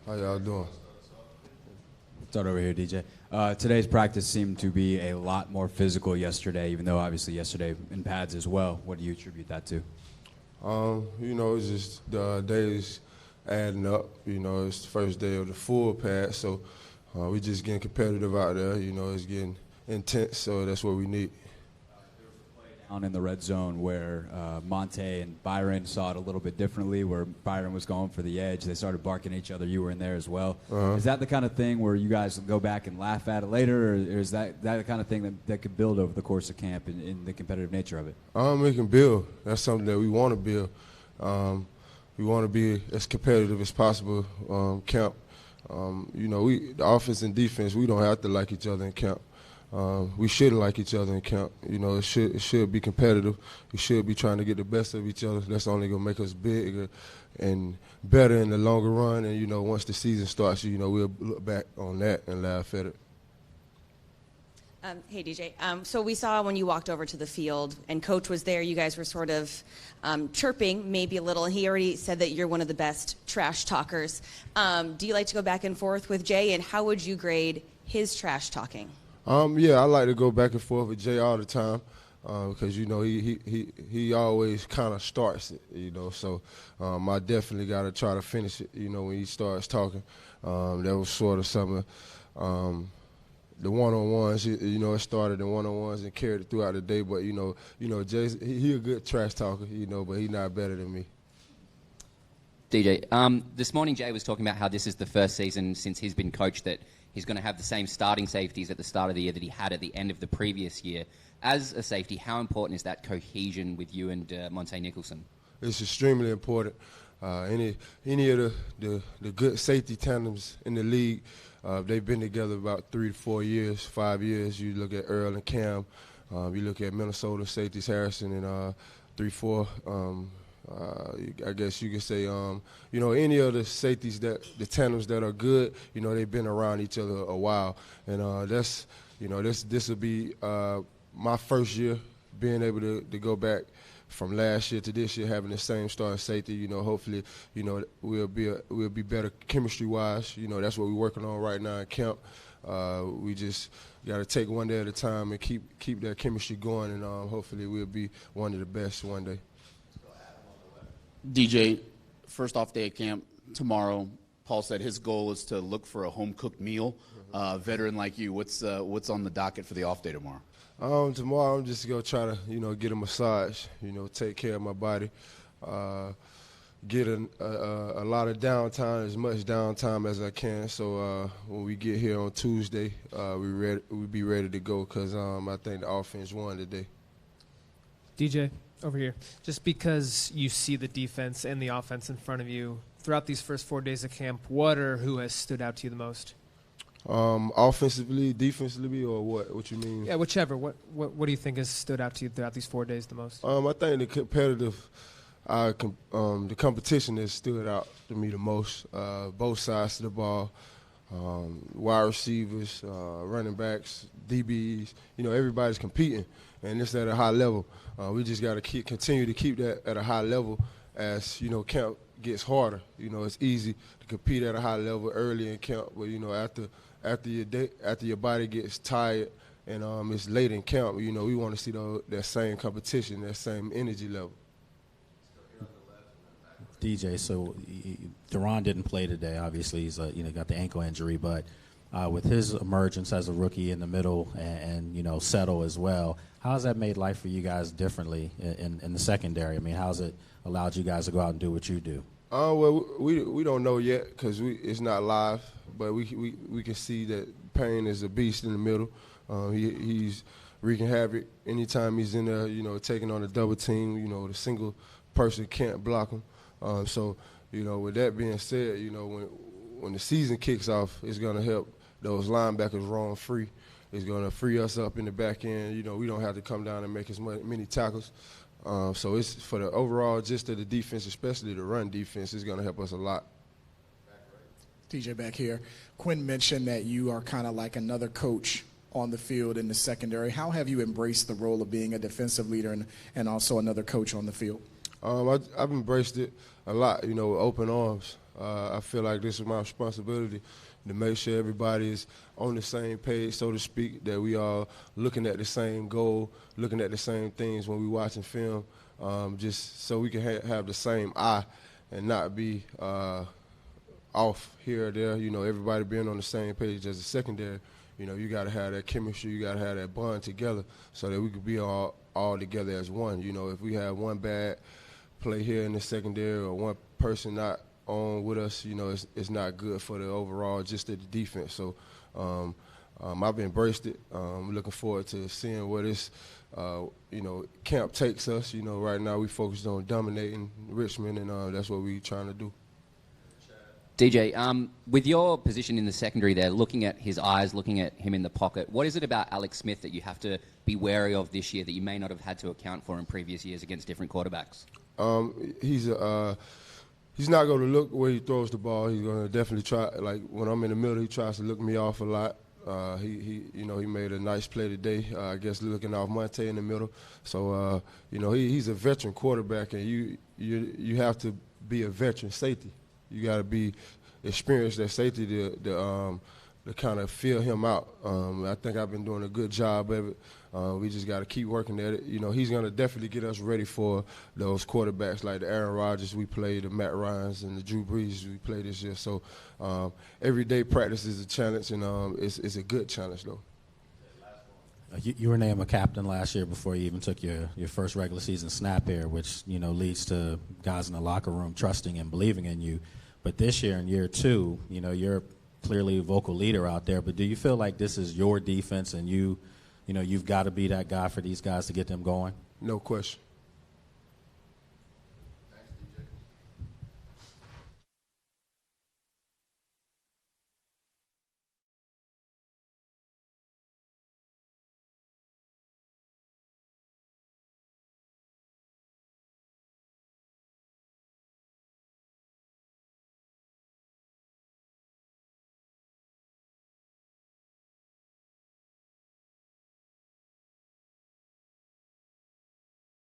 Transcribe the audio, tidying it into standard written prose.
How y'all doing? Start over here, DJ. Today's practice seemed to be a lot more physical yesterday, even though obviously yesterday in pads as well. What do you attribute that to? It's just the days adding up. It's the first day of the full pad, so we just getting competitive out there. It's getting intense, so that's what we need. There was a play down in the red zone where Monte and Byron saw it a little bit differently, where Byron was going for the edge. They started barking at each other. You were in there as well. Is that the kind of thing where you guys go back and laugh at it later, or is that the kind of thing that could build over the course of camp in the competitive nature of it? It can build. That's something that we want to build. We want to be as competitive as possible. Camp, the offense and defense, we don't have to like each other in camp. We shouldn't like each other in camp. It should be competitive. We should be trying to get the best of each other. That's only going to make us bigger and better in the longer run. And, once the season starts, we'll look back on that and laugh at it. Hey, DJ. So we saw when you walked over to the field and Coach was there, you guys were sort of chirping maybe a little. He already said that you're one of the best trash talkers. Do you like to go back and forth with Jay, and how would you grade his trash talking? Yeah, I like to go back and forth with Jay all the time because, he always kind of starts it, So I definitely got to try to finish it, when he starts talking. That was sort of some of the one-on-ones, it started in one-on-ones and carried it throughout the day. But, Jay's he a good trash talker, but he's not better than me. DJ, this morning Jay was talking about how this is the first season since he's been coached that he's going to have the same starting safeties at the start of the year that he had at the end of the previous year. As a safety, how important is that cohesion with you and Monte Nicholson? It's extremely important. Any of the good safety tandems in the league, they've been together about 3 to 4 years, 5 years. You look at Earl and Cam. You look at Minnesota safeties Harrison and 3-4. I guess you could say, any of the safeties the tandems that are good, they've been around each other a while, and this will be my first year being able to go back from last year to this year having the same starting safety. Hopefully, we'll be better chemistry wise. That's what we're working on right now in camp. We just got to take one day at a time and keep that chemistry going, and hopefully we'll be one of the best one day. DJ, first off day of camp tomorrow. Paul said his goal is to look for a home-cooked meal. Veteran like you, what's on the docket for the off day tomorrow? Tomorrow I'm just going to try to, get a massage, take care of my body, get a lot of downtime, as much downtime as I can. So when we get here on Tuesday, we'll be ready to go because I think the offense won today. DJ, over here. Just because you see the defense and the offense in front of you throughout these first 4 days of camp, what or who has stood out to you the most? Offensively, defensively, or what? What you mean? Yeah, whichever. What do you think has stood out to you throughout these 4 days the most? I think the competitive, the competition has stood out to me the most. Both sides of the ball, wide receivers, running backs, DBs. Everybody's competing, and it's at a high level. We just got to continue to keep that at a high level as camp gets harder. It's easy to compete at a high level early in camp, but after your body gets tired and it's late in camp, we want to see that same competition, that same energy level. DJ, so Deron didn't play today. Obviously, he's got the ankle injury, but with his emergence as a rookie in the middle and settle as well, how has that made life for you guys differently in the secondary? I mean, how has it allowed you guys to go out and do what you do? Well, we don't know yet because it's not live, but we can see that Payne is a beast in the middle. He's wreaking havoc anytime he's in there, taking on a double team. The single person can't block him. So, with that being said, when the season kicks off, it's going to help those linebackers roam free. It's going to free us up in the back end. We don't have to come down and make as many tackles. So it's for the overall gist of the defense, especially the run defense, is going to help us a lot. TJ back here. Quinn mentioned that you are kind of like another coach on the field in the secondary. How have you embraced the role of being a defensive leader and also another coach on the field? I've embraced it a lot, with open arms. I feel like this is my responsibility to make sure everybody is on the same page, so to speak, that we are looking at the same goal, looking at the same things when we watching film, just so we can have the same eye and not be off here or there. You know, everybody being on the same page as a secondary. You know, you got to have that chemistry, you got to have that bond together so that we could be all together as one. You know, if we have one bad play here in the secondary or one person not on with us, you know, it's not good for the overall, just the defense. So I've embraced it. I'm looking forward to seeing where this, you know, camp takes us. You know, right now we focused on dominating Richmond, and that's what we're trying to do. DJ, with your position in the secondary there, looking at his eyes, looking at him in the pocket, what is it about Alex Smith that you have to be wary of this year that you may not have had to account for in previous years against different quarterbacks? He's not going to look where he throws the ball. He's going to definitely try. Like when I'm in the middle, he tries to look me off a lot. He made a nice play today. I guess looking off Monte in the middle. So you know, he's a veteran quarterback, and you have to be a veteran safety. You got to be experienced at safety to kind of feel him out. I think I've been doing a good job of it. We just got to keep working at it. You know, he's going to definitely get us ready for those quarterbacks like the Aaron Rodgers we played, the Matt Ryans, and the Drew Brees we played this year. So everyday practice is a challenge, and it's a good challenge, though. You were named a captain last year before you even took your first regular season snap here, which, you know, leads to guys in the locker room trusting and believing in you. But this year, in year two, you know, you're clearly a vocal leader out there. But do you feel like this is your defense and you've got to be that guy for these guys to get them going? No question.